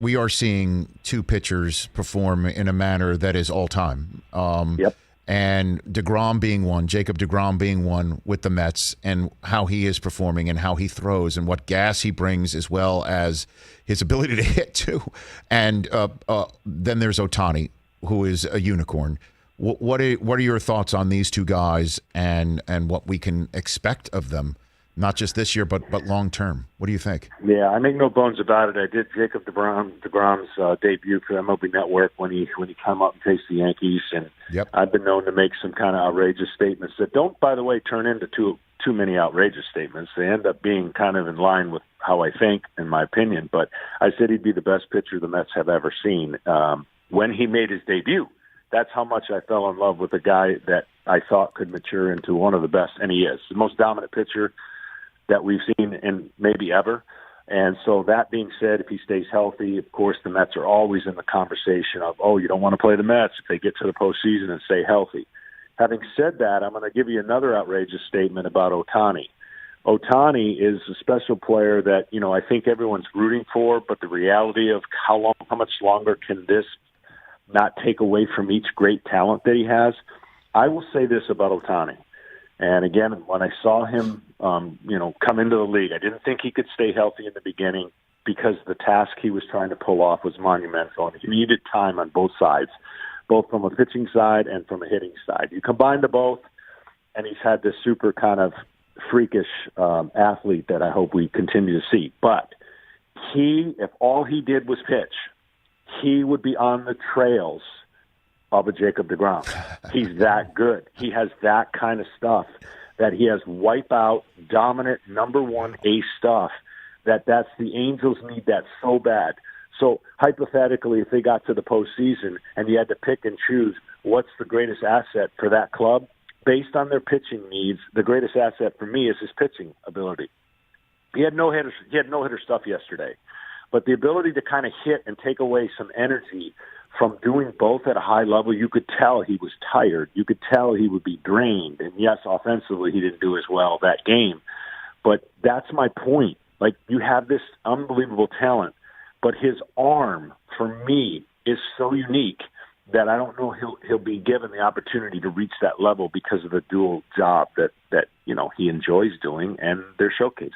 we are seeing two pitchers perform in a manner that is all-time. Yep. And DeGrom being one, Jacob DeGrom being one with the Mets, and how he is performing and how he throws and what gas he brings, as well as his ability to hit too. And then there's Ohtani, who is a unicorn. What are your thoughts on these two guys and what we can expect of them, not just this year but long term? What do you think? Yeah, I make no bones about it. I did Jacob DeGrom's debut for MLB Network when he came up and faced the Yankees, and Yep. I've been known to make some kind of outrageous statements that don't, by the way, turn into too many outrageous statements. They end up being kind of in line with how I think, in my opinion. But I said he'd be the best pitcher the Mets have ever seen when he made his debut. That's how much I fell in love with a guy that I thought could mature into one of the best, and he is. The most dominant pitcher that we've seen in maybe ever. And so that being said, if he stays healthy, of course, the Mets are always in the conversation of, you don't want to play the Mets if they get to the postseason and stay healthy. Having said that, I'm going to give you another outrageous statement about Ohtani. Ohtani is a special player that, I think everyone's rooting for, but the reality of how much longer can this not take away from each great talent that he has. I will say this about Ohtani. And again, when I saw him, come into the league, I didn't think he could stay healthy in the beginning because the task he was trying to pull off was monumental, and he needed time on both sides, both from a pitching side and from a hitting side. You combine the both, and he's had this super kind of freakish athlete that I hope we continue to see. But if all he did was pitch, he would be on the trails of a Jacob DeGrom. He's that good. He has that kind of stuff, that he has wipeout, dominant, number one ace stuff, that's the Angels need that so bad. So hypothetically, if they got to the postseason and you had to pick and choose what's the greatest asset for that club, based on their pitching needs, the greatest asset for me is his pitching ability. He had no hitter stuff yesterday, but the ability to kind of hit and take away some energy from doing both at a high level, you could tell he was tired. You could tell he would be drained. And yes, offensively, he didn't do as well that game. But that's my point. Like, you have this unbelievable talent, but his arm, for me, is so unique that I don't know he'll be given the opportunity to reach that level because of the dual job that he enjoys doing and they're showcasing.